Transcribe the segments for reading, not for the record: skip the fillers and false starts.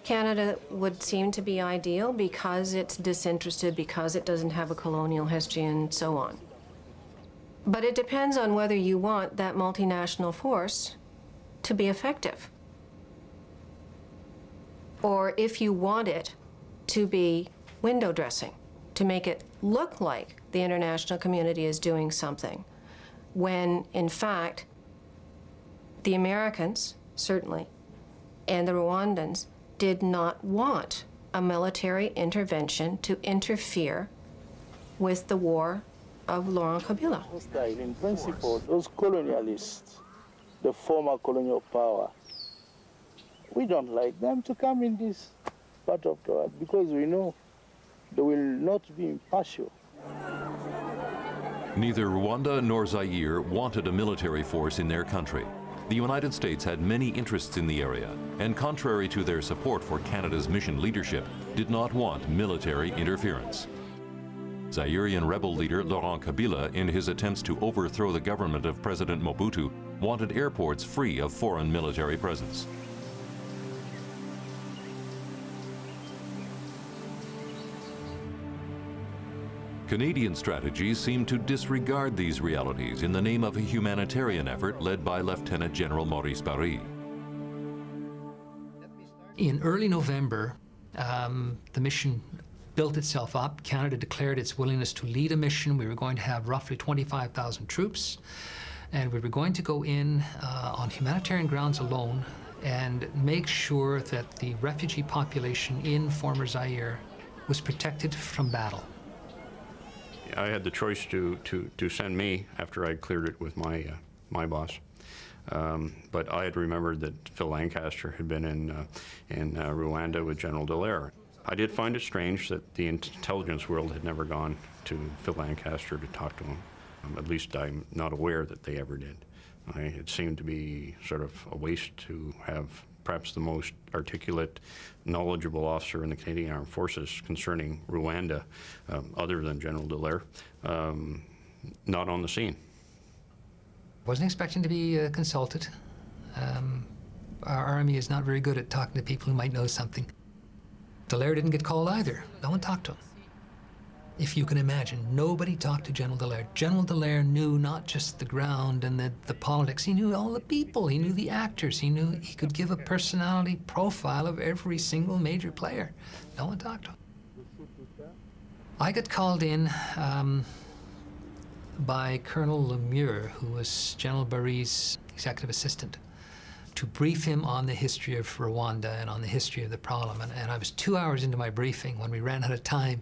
Canada would seem to be ideal because it's disinterested, because it doesn't have a colonial history, and so on. But it depends on whether you want that multinational force to be effective, or if you want it to be window dressing, to make it look like the international community is doing something, when in fact the Americans, certainly, and the Rwandans did not want a military intervention to interfere with the war of Laurent Kabila. In principle, those colonialists, the former colonial power, we don't like them to come in this part of the world because we know they will not be impartial. Neither Rwanda nor Zaire wanted a military force in their country. The United States had many interests in the area, and contrary to their support for Canada's mission leadership, did not want military interference. Zairean rebel leader Laurent Kabila, in his attempts to overthrow the government of President Mobutu, wanted airports free of foreign military presence. Canadian strategies seem to disregard these realities in the name of a humanitarian effort led by Lieutenant General Maurice Barry. In early November, the mission built itself up. Canada declared its willingness to lead a mission. We were going to have roughly 25,000 troops, and we were going to go in on humanitarian grounds alone and make sure that the refugee population in former Zaire was protected from battle. I had the choice to send me after I'd cleared it with my boss. But I had remembered that Phil Lancaster had been in Rwanda with General Dallaire. I did find it strange that the intelligence world had never gone to Phil Lancaster to talk to him. At least I'm not aware that they ever did. It seemed to be sort of a waste to have perhaps the most articulate, knowledgeable officer in the Canadian Armed Forces concerning Rwanda, other than General Dallaire, not on the scene. Wasn't expecting to be consulted. Our army is not very good at talking to people who might know something. Dallaire didn't get called either. No one talked to him. If you can imagine, nobody talked to General Dallaire. General Dallaire knew not just the ground and the politics, he knew all the people, he knew the actors, he knew he could give a personality profile of every single major player. No one talked to him. I got called in by Colonel Lemieux, who was General Barry's executive assistant, to brief him on the history of Rwanda and on the history of the problem. And I was 2 hours into my briefing when we ran out of time.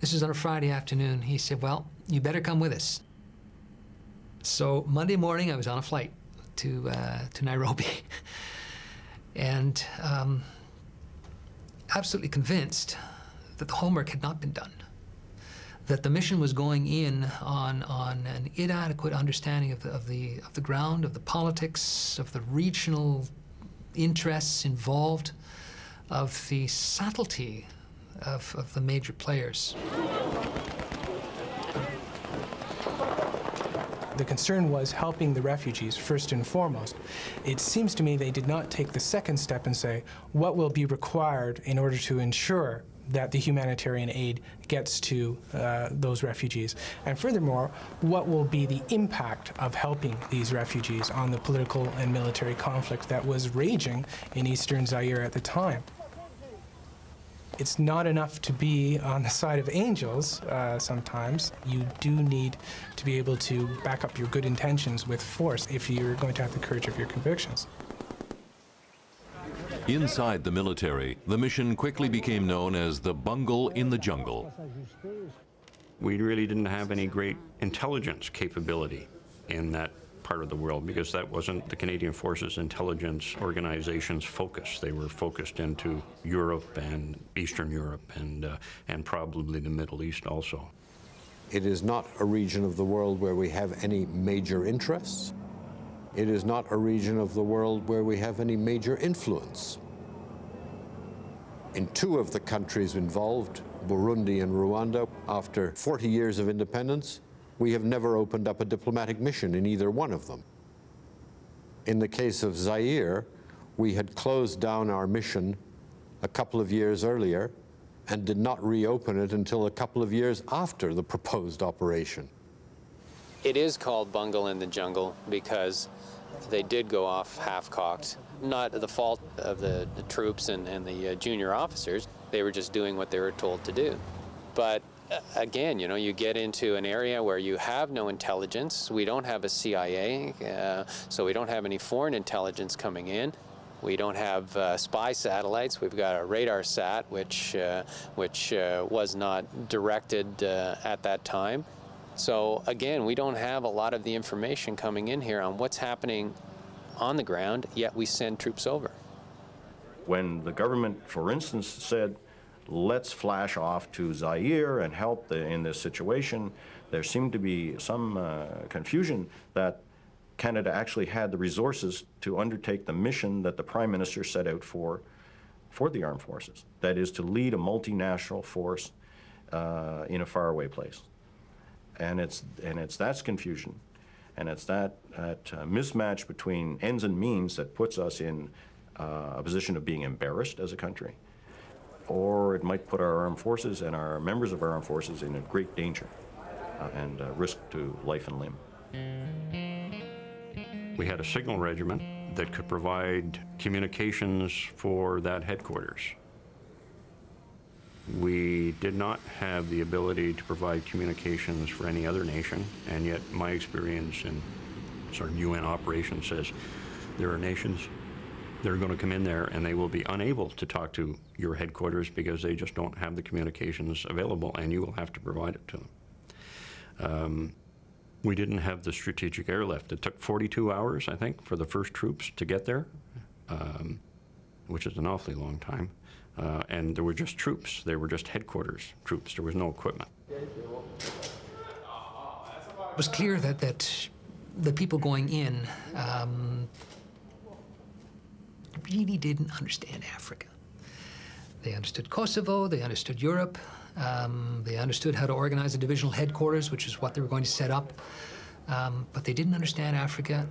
This was on a Friday afternoon. He said, well, you better come with us. So Monday morning, I was on a flight to Nairobi. And absolutely convinced that the homework had not been done, that the mission was going in on an inadequate understanding of the ground, of the politics, of the regional interests involved, of the subtlety of the major players. The concern was helping the refugees first and foremost. It seems to me they did not take the second step and say, what will be required in order to ensure that the humanitarian aid gets to those refugees? And furthermore, what will be the impact of helping these refugees on the political and military conflict that was raging in eastern Zaire at the time? It's not enough to be on the side of angels sometimes. You do need to be able to back up your good intentions with force if you're going to have the courage of your convictions. Inside the military, the mission quickly became known as the bungle in the jungle. We really didn't have any great intelligence capability in that part of the world because that wasn't the Canadian Forces Intelligence Organization's focus. They were focused into Europe and Eastern Europe and probably the Middle East also. It is not a region of the world where we have any major interests. It is not a region of the world where we have any major influence. In two of the countries involved, Burundi and Rwanda, after 40 years of independence, we have never opened up a diplomatic mission in either one of them. In the case of Zaire, we had closed down our mission a couple of years earlier and did not reopen it until a couple of years after the proposed operation. It is called bungle in the jungle because they did go off half-cocked. Not the fault of the troops and the junior officers. They were just doing what they were told to do. But again, you know, you get into an area where you have no intelligence. We don't have a CIA, so we don't have any foreign intelligence coming in. We don't have spy satellites. We've got a radar sat, which was not directed at that time. So again, we don't have a lot of the information coming in here on what's happening on the ground, yet we send troops over. When the government, for instance, said, let's flash off to Zaire and help in this situation, there seemed to be some confusion that Canada actually had the resources to undertake the mission that the Prime Minister set out for the armed forces. That is, to lead a multinational force in a faraway place. And that's confusion. And it's that mismatch between ends and means that puts us in a position of being embarrassed as a country. Or it might put our armed forces and our members of our armed forces in a great danger and risk to life and limb. We had a signal regiment that could provide communications for that headquarters. We did not have the ability to provide communications for any other nation, and yet my experience in sort of UN operations says there are nations that are going to come in there and they will be unable to talk to your headquarters because they just don't have the communications available, and you will have to provide it to them. We didn't have the strategic airlift. It took 42 hours, I think, for the first troops to get there, which is an awfully long time. And there were just troops. They were just headquarters troops. There was no equipment. It was clear that the people going in really didn't understand Africa. They understood Kosovo, they understood Europe, they understood how to organize a divisional headquarters, which is what they were going to set up, but they didn't understand Africa.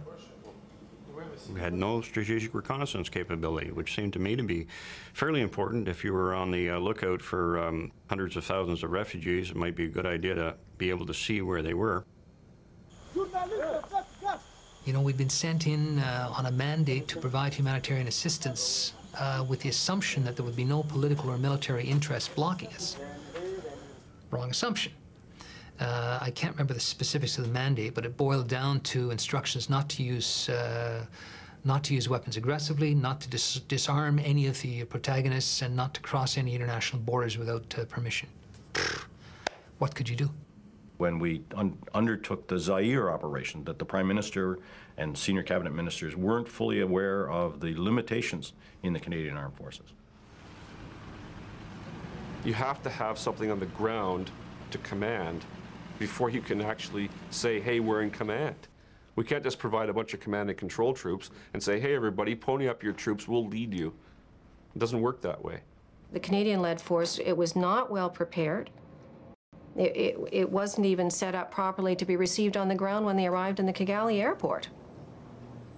We had no strategic reconnaissance capability, which seemed to me to be fairly important. If you were on the lookout for hundreds of thousands of refugees, it might be a good idea to be able to see where they were. You know, we'd been sent in on a mandate to provide humanitarian assistance with the assumption that there would be no political or military interest blocking us. Wrong assumption. I can't remember the specifics of the mandate, but it boiled down to instructions not to use weapons aggressively, not to disarm any of the protagonists, and not to cross any international borders without permission. What could you do? When we undertook the Zaire operation, that the Prime Minister and senior cabinet ministers weren't fully aware of the limitations in the Canadian Armed Forces. You have to have something on the ground to command before you can actually say, hey, we're in command. We can't just provide a bunch of command and control troops and say, hey, everybody, pony up your troops, we'll lead you. It doesn't work that way. The Canadian-led force, it was not well prepared. It wasn't even set up properly to be received on the ground when they arrived in the Kigali airport.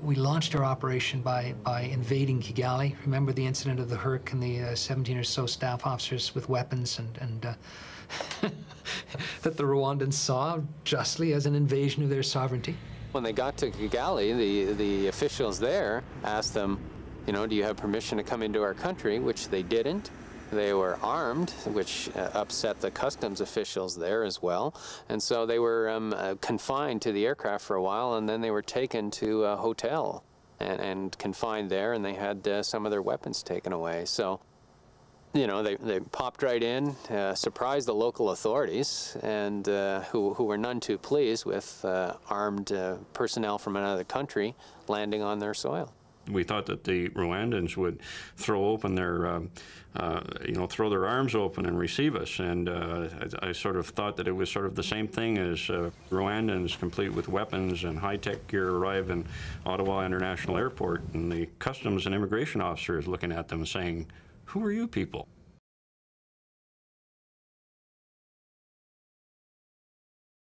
We launched our operation by invading Kigali. Remember the incident of the Herc and the 17 or so staff officers with weapons and that the Rwandans saw justly as an invasion of their sovereignty? When they got to Kigali, the officials there asked them, you know, do you have permission to come into our country, which they didn't. They were armed, which upset the customs officials there as well. And so they were confined to the aircraft for a while, and then they were taken to a hotel and confined there, and they had some of their weapons taken away. So, you know, they popped right in, surprised the local authorities, and who were none too pleased with armed personnel from another country landing on their soil. We thought that the Rwandans would throw open their, throw their arms open and receive us. And I sort of thought that it was sort of the same thing as Rwandans, complete with weapons and high-tech gear, arrive in Ottawa International Airport, and the customs and immigration officer is looking at them and saying, "Who are you people?"